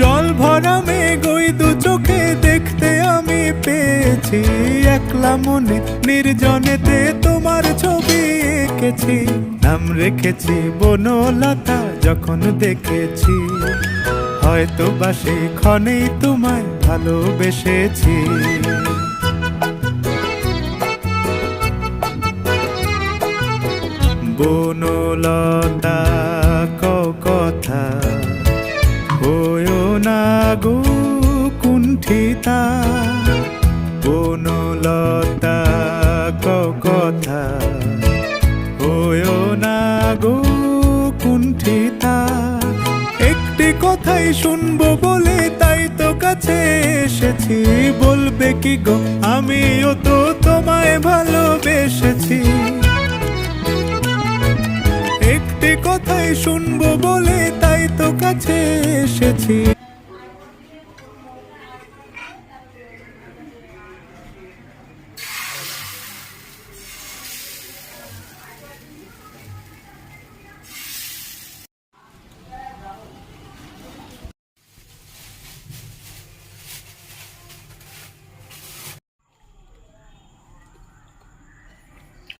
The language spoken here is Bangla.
জল ভরা মেঘ ওই দু চোখে দেখতে আমি পেয়েছি, একলা মনে নির্জনেতে তোমার ছবি এঁকেছি। নাম রেখেছি বনলতা যখন দেখেছি, হয়তো বা সেই ক্ষণেই তোমায় ভালোবেসেছি। বনলতা কথা হয়ো না গো কুণ্ঠিতা, বনলতা কথা হয়ো না গো কুণ্ঠিতা। একটি কথাই শুনবো বলে তাই তো কাছে এসেছি, বলবে কি গো আমিও তো তোমায় ভালোবেসেছি। একটি কথাই শুনবো বলে তাই তো কাছে এসেছি,